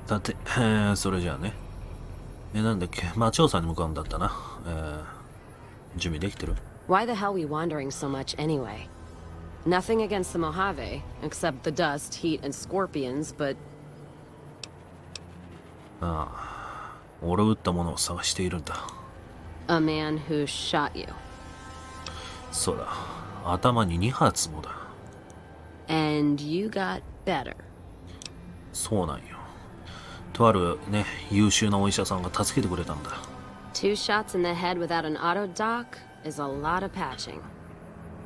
さて、それじゃあね。なんだっけ、まあ調査に向かうんだったな。準備できてる？ Why the hell we wandering so much anyway? Nothing against the Mojave, except the dust, heat, and scorpions, but... ああ、俺を撃ったものを探しているんだ。A man who shot you. そうだ、頭に2発もだ。And you got better. そうなんよ。とあるね、優秀なお医者さんが助けてくれたんだ。Two shots in the head without an auto doc is a lot of patching.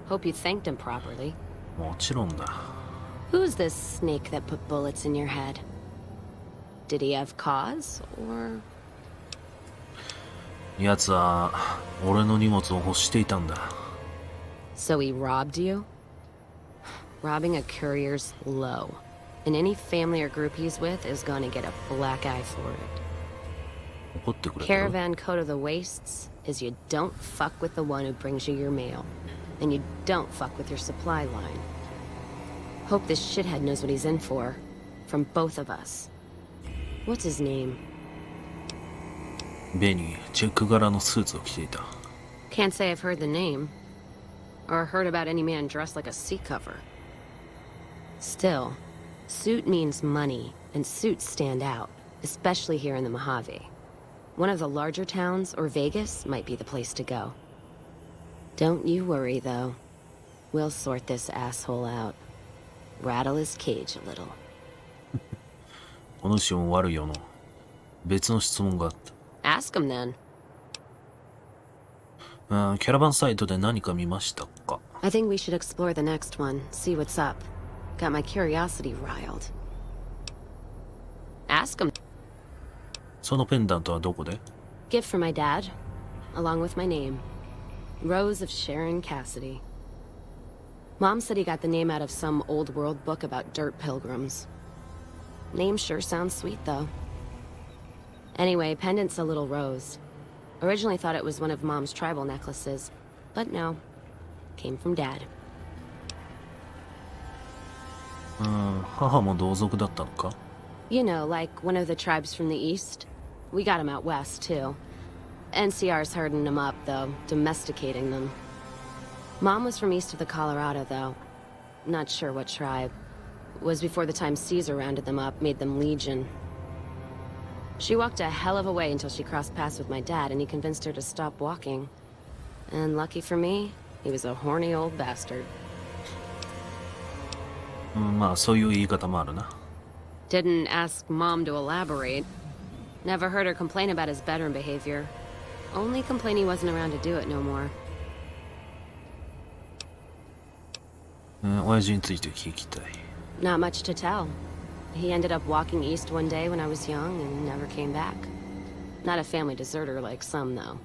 Hope you thanked him properly. もちろんだ。Who's this snake that put bullets in your head? Did he have cause, or...奴は俺の荷物を欲していたんだ。So he robbed you? Robbing a courier's low. And any family or group he's with is gonna get a black eye for it. 怒ってくれたよ。 Caravan code of the wastes is you don't fuck with the one who brings you your mail. And you don't fuck with your supply line. Hope this shithead knows what he's in for. From both of us. What's his name? ベニー、チェック柄のスーツを着ていた。Can't say I've heard the name. Or heard about any man dressed like a seat cover. Still, suit means money, and suits stand out, especially here in the Mojave. One of the larger towns, or Vegas, might be the place to go. Don't you worry, though. We'll sort this asshole out. Rattle his cage a little. お主も悪いよの。別の質問があった。Ask him then. キャラバンサイトで何か見ましたか？ I think we should explore the next one, see what's up. Got my curiosity riled. Ask him. そのペンダントはどこで？ Gift for my dad, along with my name. Rose of Sharon Cassidy. Mom said he got the name out of some old world book about dirt pilgrims. Name sure sounds sweet, though. Anyway, pendant's a little rose. Originally thought it was one of Mom's tribal necklaces, but no. Came from Dad. 母も同族だったのか？ You know, like one of the tribes from the east. We got him out west, too. NCR's herding them up, though, domesticating them. Mom was from east of the Colorado, though. Not sure what tribe. Was before the time Caesar rounded them up, made them legion. She walked a hell of a way until she crossed paths with my dad, and he convinced her to stop walking. And lucky for me, he was a horny old bastard. まあそういう言い方もあるな。 Didn't ask Mom to elaborate. Never heard her complain about his bedroom behavior. Only complain he wasn't around to do it no more. 親父について聞きたい。 Not much to tell. He ended up walking east one day when I was young and never came back. Not a family deserter like some, though.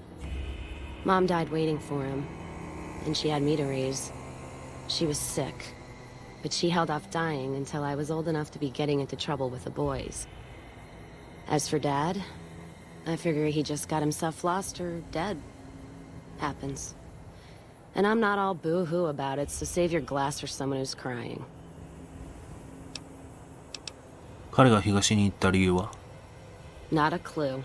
Mom died waiting for him, and she had me to raise. She was sick, but she held off dying until I was old enough to be getting into trouble with the boys. As for Dad, I figure he just got himself lost or dead. Happens. And I'm not all boo-hoo about it, so save your glass for someone who's crying. 彼が東に行った理由は？ Not a clue.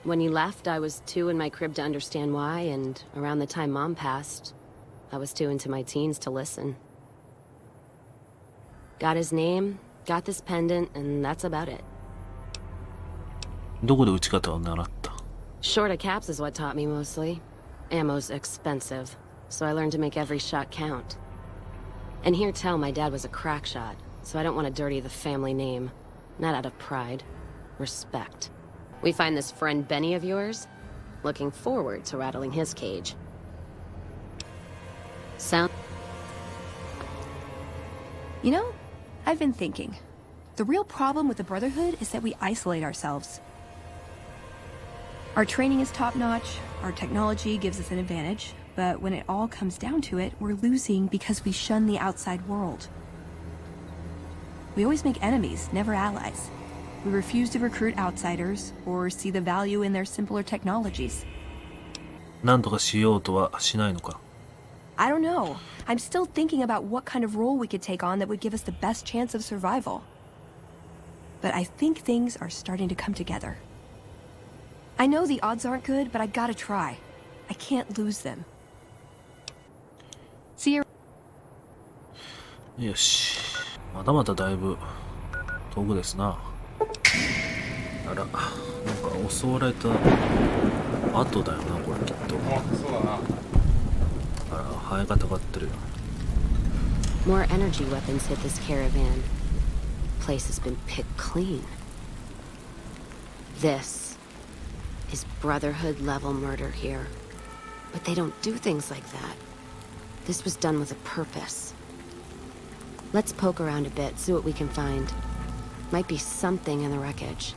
When he left, I was too in my crib to understand why, and around the time Mom passed, I was too into my teens to listen. Got his name, got this pendant, and that's about it. どこで撃ち方を習った？ Short of caps is what taught me mostly. Ammo's expensive, so I learned to make every shot count. And hear tell my dad was a crack shot, so I don't want to dirty the family name. Not out of pride. Respect. We find this friend Benny of yours? Looking forward to rattling his cage. Sound... You know, I've been thinking. The real problem with the Brotherhood is that we isolate ourselves. Our training is top-notch, our technology gives us an advantage, but when it all comes down to it, we're losing because we shun the outside world. We always make enemies, never allies. We refuse to recruit outsiders or see the value in their simpler technologies. 何とかしようとはしないのか？ I don't know. I'm still thinking about what kind of role we could take on that would give us the best chance of survival. but I think things are starting to come together. I know the odds aren't good, but I gotta try. I can't lose them. See you. よし。まだまだだいぶ遠くですな。あら、なんか襲われた後だよな、これきっと。あ、そうだな。あら、ハエがたかってるよ。More energy weapons hit this caravan. Place has been picked clean. This is Brotherhood level murder here. But they don't do things like that. This was done with a purpose. Let's poke around a bit, see what we can find. Might be something in the wreckage.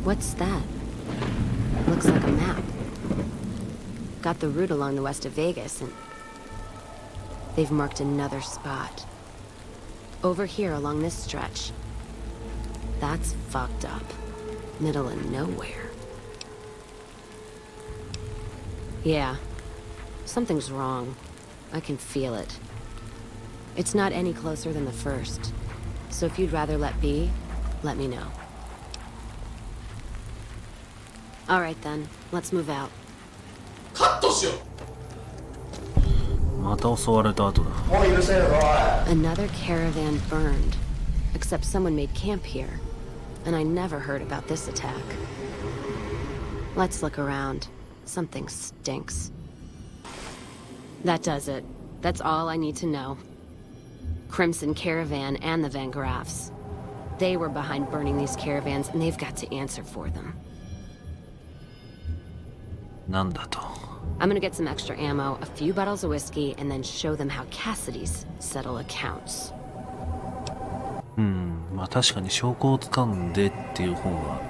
What's that? Looks like a map. Got the route along the west of Vegas, and they've marked another spot. Over here along this stretch. That's fucked up. Middle of nowhere. Yeah. Something's wrong. I can feel it. It's not any closer than the first. So if you'd rather let be, let me know. Alright then, let's move out. カットしよう。また襲われた後だ。もう許せるぞ、おい。 Another caravan burned. Except someone made camp here. And I never heard about this attack. Let's look around. Something stinks. That does it. That's all I need to know. Crimson Caravan and the Van Graffs. They were behind burning these caravans, and they've got to answer for them. なんだと。I'm gonna get some extra ammo, a few bottles of whiskey, and then show them how Cassidy's settle accounts. まあ確かに証拠をつかんでっていう方が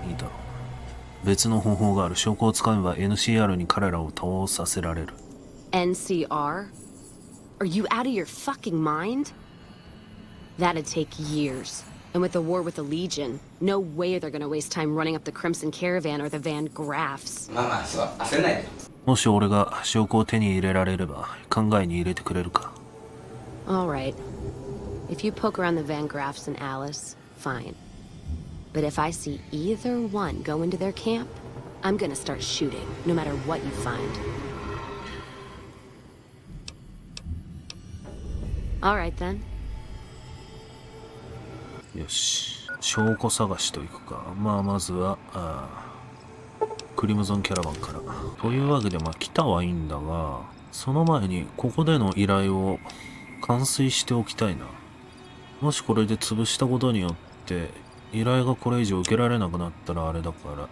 いいだろう。別の方法がある。証拠をつかめば NCR に彼らを倒させられる。NCR? Are you out of your fucking mind? That'd take years. And with the war with the Legion, no way they're gonna waste time running up the Crimson Caravan or the Van Graffs. まあまあ、そう、焦んないで。もし俺が証拠を手に入れられれば考えに入れてくれるか。Alright. If you poke around the Van Graffs and Alice, fine. But if I see either one go into their camp, I'm gonna start shooting, no matter what you find. Alright then. よし。証拠探しといくか。まあまずは、クリムゾンキャラバンから。というわけで、まあ来たはいいんだが、その前にここでの依頼を完遂しておきたいな。もしこれで潰したことによって依頼がこれ以上受けられなくなったらあれだから、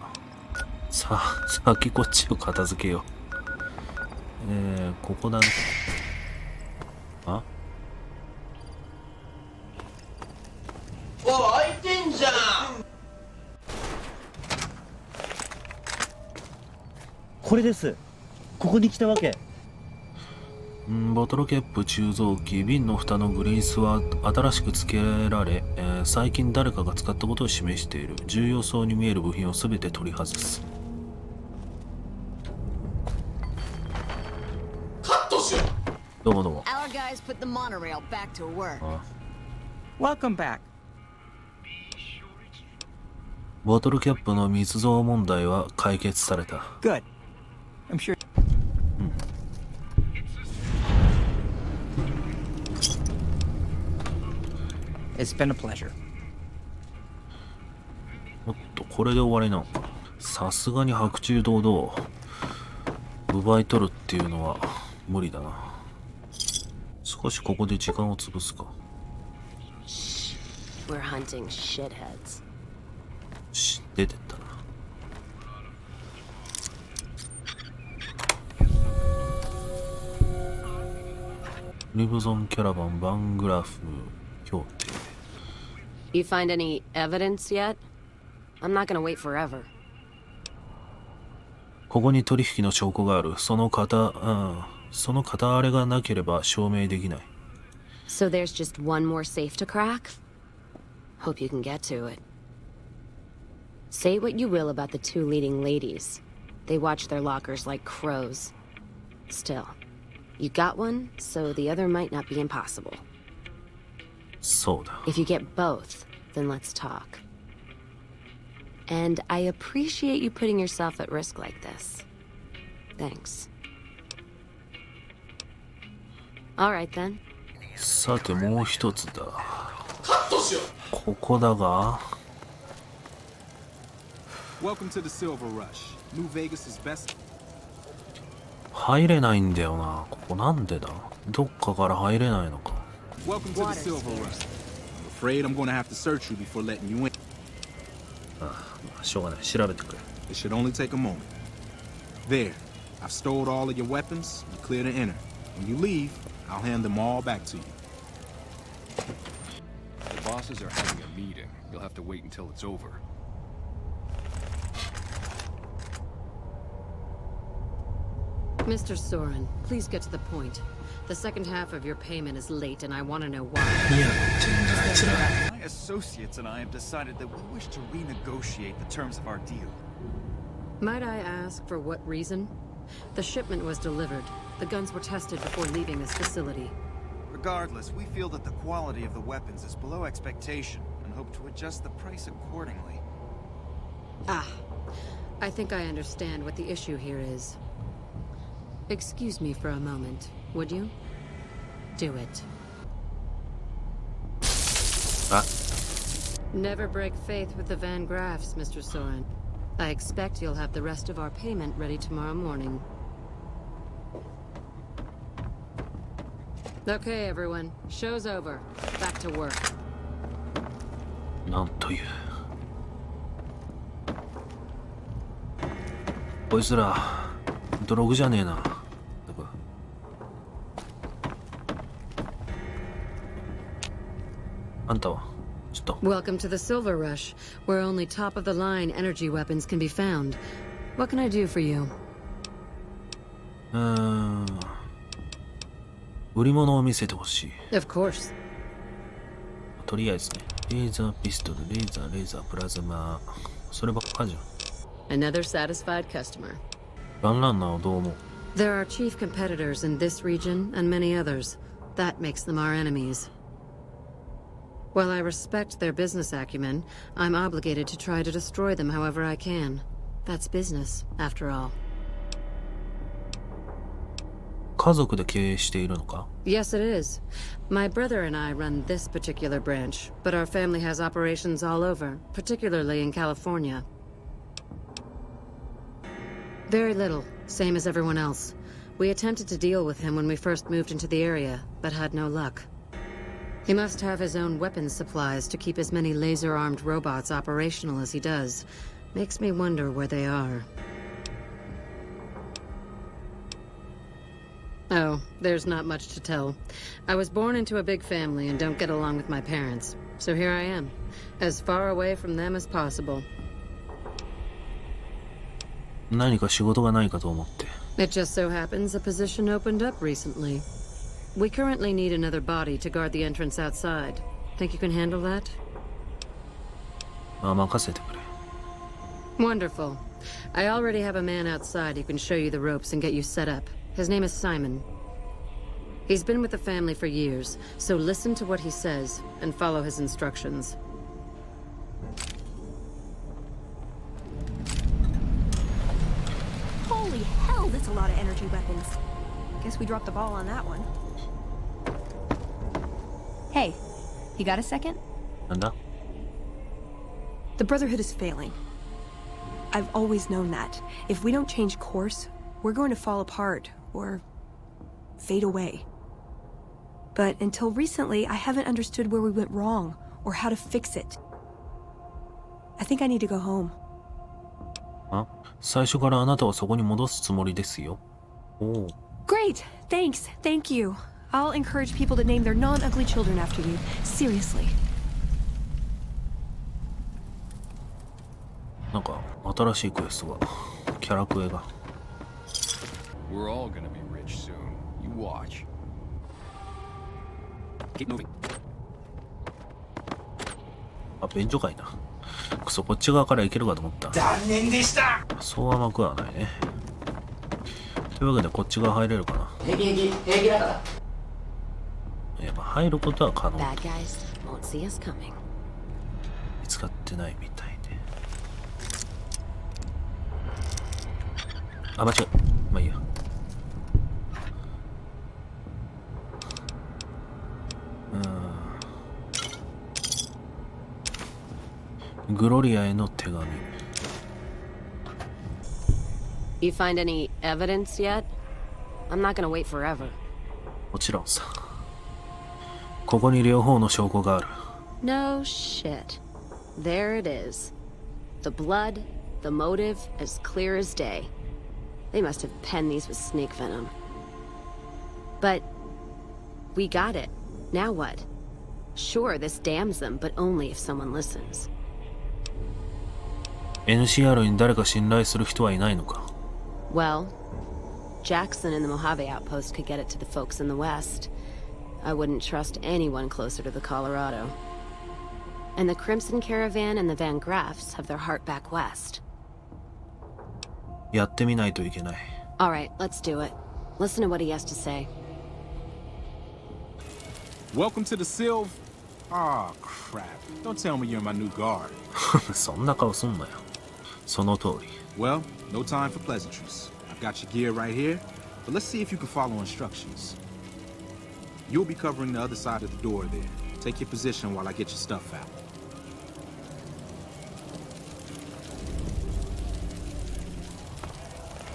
先こっちを片付けよう。ここだね。あ？おい、開いてんじゃん。これです。ここに来たわけ。ボトルキャップ鋳造機、瓶の蓋のグリースは新しく付けられ、最近誰かが使ったことを示している。重要そうに見える部品を全て取り外す。カットしよう。どうもどうも。 Our guys put the monorail back to work. Welcome back. ボトルキャップの密造問題は解決された。Good. I'm sure. It's been a pleasure. おっと、これで終わりなのか。さすがに白昼堂々奪い取るっていうのは無理だな。少しここで時間を潰すか。 We're hunting shitheads. 出てったな。リブゾンキャラバンバングラフ協定。 You find any evidence yet? I'm not gonna wait forever. ここに取引の証拠がある。その片あれがなければ証明できない。 So there's just one more safe to crack? Hope you can get to it. Say what you will about the two leading ladies. They watch their lockers like crows. Still, you got one, so the other might not be impossible. そうだ。 If you get both, then let's talk. And I appreciate you putting yourself at risk like this. Thanks. All right then. さてもう一つだ。カットしよう。ここだが。Welcome to the Silver Rush. New Vegas is best. 入れないんだよな。ここなんでだ。どっかから入れないのか。Welcome to the Silver Rush. I'm afraid I'm gonna have to search you before letting you in. ああ、しょうがない。調べてくれ。 It should only take a moment. There. I've stowed all of your weapons. You're clear to enter. When you leave, I'll hand them all back to you. The bosses are having a meeting. You'll have to wait until it's over. Mr. Soren, please get to the point. The second half of your payment is late, and I want to know why. My associates and I have decided that we wish to renegotiate the terms of our deal. Might I ask for what reason? The shipment was delivered. The guns were tested before leaving this facility. Regardless, we feel that the quality of the weapons is below expectation and hope to adjust the price accordingly. Ah, I think I understand what the issue here is. Excuse me for a moment, would you? Do it. Ah. Never break faith with the Van Graffs, Mr. Soren. I expect you'll have the rest of our payment ready tomorrow morning. Okay, everyone. Show's over. Back to work. なんという。こいつら、泥具じゃねえな。あんたは、ちょっと。Welcome to the Silver Rush, where only top-of-the-line energy weapons can be found. What can I do for you? 売り物を見せてほしい。Of course. とりあえずね、レーザーピストル、レーザープラズマ、そればっかじゃん。Another satisfied customer. ランランナーはどう思う？ There are chief competitors in this region and many others. That makes them our enemies. While I respect their business acumen, I'm obligated to try to destroy them however I can. That's business, after all. 家族で経営しているのか？ Yes, it is. My brother and I run this particular branch, but our family has operations all over, particularly in California. Very little, same as everyone else. We attempted to deal with him when we first moved into the area, but had no luck. He must have his own weapons supplies to keep as many laser-armed robots operational as he does. Makes me wonder where they are. Oh, there's not much to tell. I was born into a big family and don't get along with my parents. So here I am, as far away from them as possible. 何か仕事がないかと思って。It just so happens a position opened up recently. We currently need another body to guard the entrance outside. Think you can handle that? まあ任せてくれ。Wonderful. I already have a man outside who can show you the ropes and get you set up. His name is Simon. He's been with the family for years, so listen to what he says and follow his instructions. Holy hell, that's a lot of energy weapons. Guess we dropped the ball on that one. Hey, you got a second? なんだ？ The Brotherhood is failing. I've always known that. If we don't change course, we're going to fall apart, or fade away. But until recently, I haven't understood where we went wrong, or how to fix it. I think I need to go home. あ、最初からあなたをそこに戻すつもりですよ。おお。Great! Thanks. Thank you. I'll encourage people to name their non-ugly children after you. Seriously. なんか新しいクエストが、キャラクエが。We're all gonna be rich soon. You watch. Keep moving. あ、便所かいな。くそ、こっち側から行けるかと思った。残念でした。そう甘くはないね。というわけでこっち側入れるかな。平気だから。やっぱ入ることは可能。Bad guys won't see us coming. 使ってないみたいで。あ、間違え。まあいいや。グロリアへの手紙。You find any evidence yet? I'm not gonna wait forever. もちろんさ。ここに両方の証拠がある。No shit. There it is. The blood, the motive, as clear as day. They must have penned these with snake venom. But we got it. Now what? Sure, this damns them, but only if someone listens. NCR に誰か信頼する人はいないのか。Well, Jackson and the Mojave outpost could get it to the folks in the west. I wouldn't trust anyone closer to the Colorado. And the Crimson Caravan and the Van Graffs have their heart back west. やってみないといけない。Alright, let's do it. Listen to what he has to say. Welcome to the Sylv. Ah, crap. Don't tell me you're my new guard. そんな顔すんなよ。その通り。Well, no time for pleasantries. I've got your gear right here, but let's see if you can follow instructions. You'll be covering the other side of the door there. Take your position while I get your stuff out.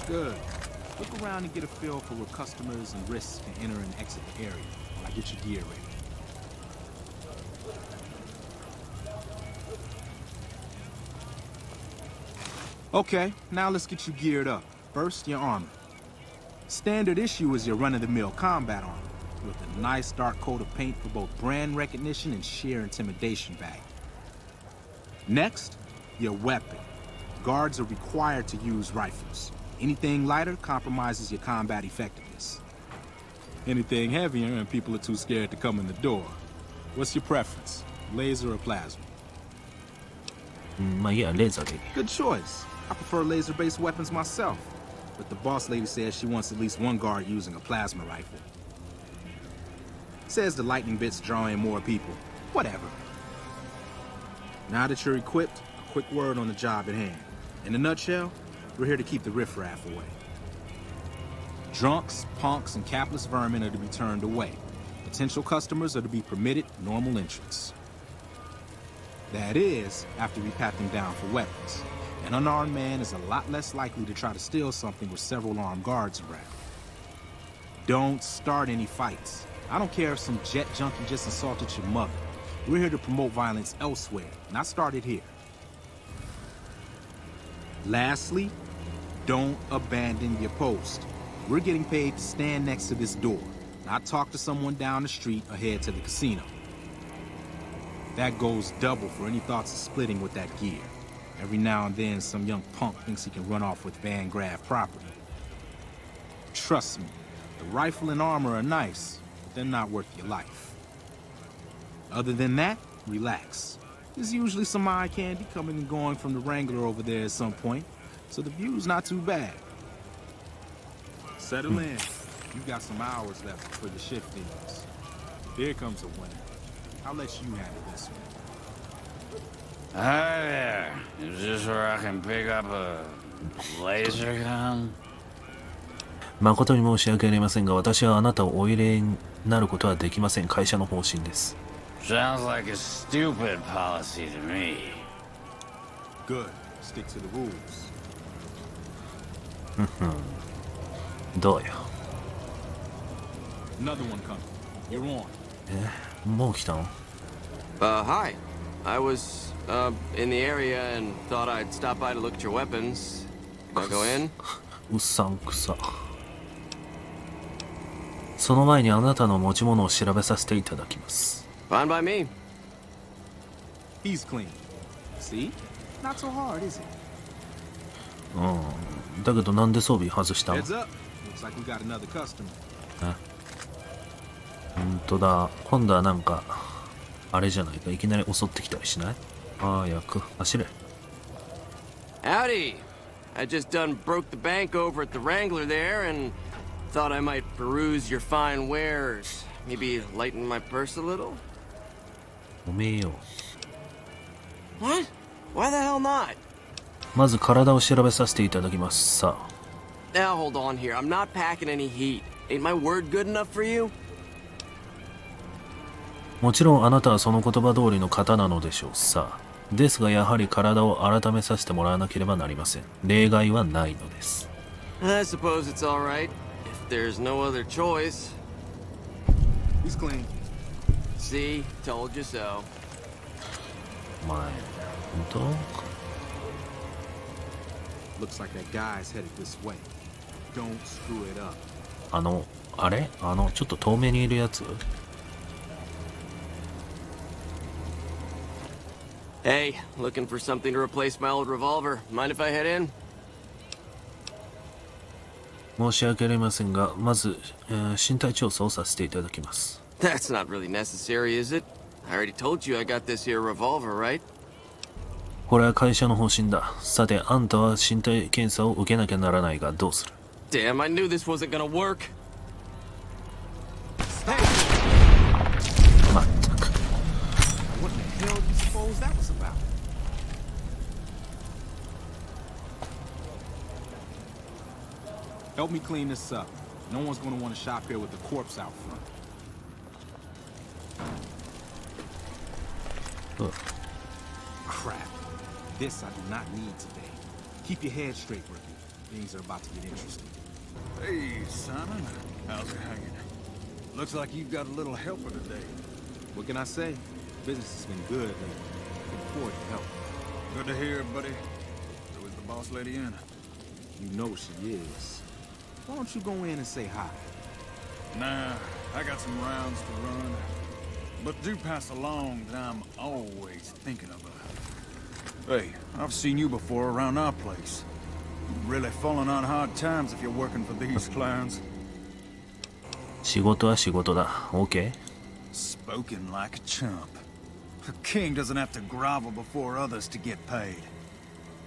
Good. Look around and get a feel for where customers and risks can enter and exit the area while I get your gear ready. Okay, now let's get you geared up. First, your armor. Standard issue is your run-of-the-mill combat armor, with a nice dark coat of paint for both brand recognition and sheer intimidation value. Next, your weapon. Guards are required to use rifles. Anything lighter compromises your combat effectiveness. Anything heavier and people are too scared to come in the door. What's your preference? Laser or plasma? まあいいや、レーザーでいい。 Good choice. I prefer laser-based weapons myself, but the boss lady says she wants at least one guard using a plasma rifle. Says the lightning bits draw in more people. Whatever. Now that you're equipped, a quick word on the job at hand. In a nutshell, we're here to keep the riffraff away. Drunks, punks, and capless vermin are to be turned away. Potential customers are to be permitted normal entrance. That is, after we pat them down for weapons. An unarmed man is a lot less likely to try to steal something with several armed guards around. Don't start any fights. I don't care if some jet junkie just assaulted your mother. We're here to promote violence elsewhere, not start it here. Lastly, don't abandon your post. We're getting paid to stand next to this door, not talk to someone down the street or head to the casino. That goes double for any thoughts of splitting with that gear. Every now and then, some young punk thinks he can run off with Van Graff property. Trust me, the rifle and armor are nice, but they're not worth your life. Other than that, relax. There's usually some eye candy coming and going from the Wrangler over there at some point, so the view's not too bad. Settle in. You've got some hours left before the shift ends. Here comes a winner. I'll let you handle this one. Hi there. Is this where I can pick up a laser gun? 誠に申し訳ありませんが、私はあなたをお入れになることはできません。会社の方針です。Sounds like a stupid policy to me. Good. Stick to the rules. どうよ。Another one coming. You're on. もう来たの？ Hi. I was, in the area and thought I'd stop by to look at your weapons. Can I go in? うさんくさ。その前にあなたの持ち物を調べさせていただきます。Fine by me. He's clean. See? Not so hard, is it? だけどなんで装備外したの？ Heads up. Looks like we got another customer. 本当だ。今度はなんかあれじゃないか。いきなり襲ってきたりしない？早く走れ。Howdy. I just done broke the bank over at the Wrangler there and thought I might peruse your fine wares. Maybe lighten my purse a little? おめえよ。What? Why the hell not? まず体を調べさせていただきます。さあ。Now hold on here. I'm not packing any heat. Ain't my word good enough for you? もちろんあなたはその言葉通りの方なのでしょう。さあ。ですがやはり体を改めさせてもらわなければなりません。例外はないのです。I suppose it's alright. If there's no other choice. He's clean. See? Told you so. 前、本当 Looks like that guy's headed this way. Don't screw it up. あれちょっと遠目にいるやつ Hey, looking for something to replace my old revolver. Mind if I head in? 申し訳ありませんが、まず、身体調査をさせていただきます。That's not really necessary, is it? I already told you I got this here revolver, right? これは会社の方針だ。さて、あんたは身体検査を受けなきゃならないがどうする？ Damn, I knew this wasn't gonna work. まったく。 What in the hell do you suppose that was about? Help me clean this up. No one's gonna want to shop here with the corpse out front. Crap. This I do not need today. Keep your head straight, rookie. Things are about to get interesting. Hey, Simon. How's it hanging? Looks like you've got a little helper today. What can I say? Business has been good lately. Can afford to help. Good to hear, buddy. So is the boss lady in? You know she is. Why don't you go in and say hi? Nah, I got some rounds to run. But do pass along that I'm always thinking of her. Hey, I've seen you before around our place. You've really fallen on hard times if you're working for these clowns. 仕事は仕事だ。OK? Spoken like a chump. A king doesn't have to grovel before others to get paid.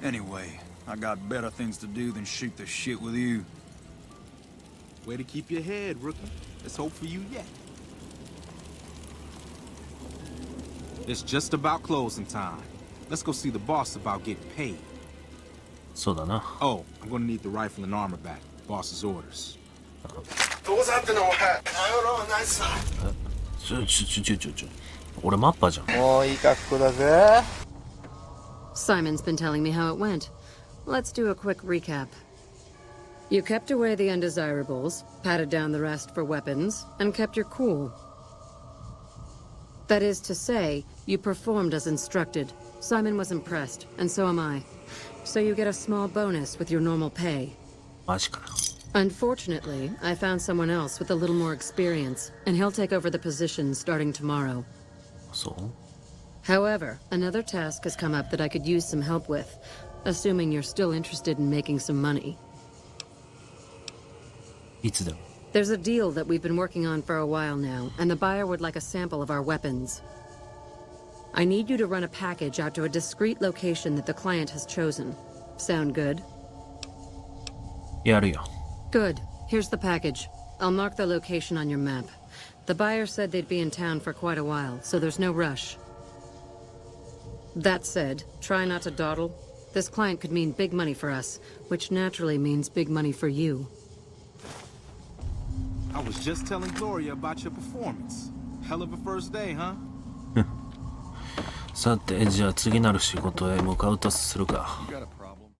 Anyway, I got better things to do than shoot the shit with you. Way to keep your head, rookie. Let's hope for you yet. It's just about closing time. Let's go see the boss about getting paid. そうだな。 Oh, I'm gonna need the rifle and armor back. Boss's orders. 俺マッパじゃん。もういい格好だぜ。 Simon's been telling me how it went. Let's do a quick recap. You kept away the undesirables, patted down the rest for weapons, and kept your cool. That is to say, you performed as instructed. Simon was impressed, and so am I. So you get a small bonus with your normal pay. マジか。 Unfortunately, I found someone else with a little more experience, and he'll take over the position starting tomorrow. そう However, another task has come up that I could use some help with, assuming you're still interested in making some money. いつでも。 There's a deal that we've been working on for a while now, and the buyer would like a sample of our weapons. I need you to run a package out to a discreet location that the client has chosen. Sound good? やるよ。 Good. Here's the package. I'll mark the location on your map. The buyer said they'd be in town for quite a while, so there's no rush. That said, try not to dawdle. This client could mean big money for us, which naturally means big money for you. I was just telling Gloria about your performance. Hell of a first day, huh? さて、じゃあ次なる仕事へ向かうとするか。 You got a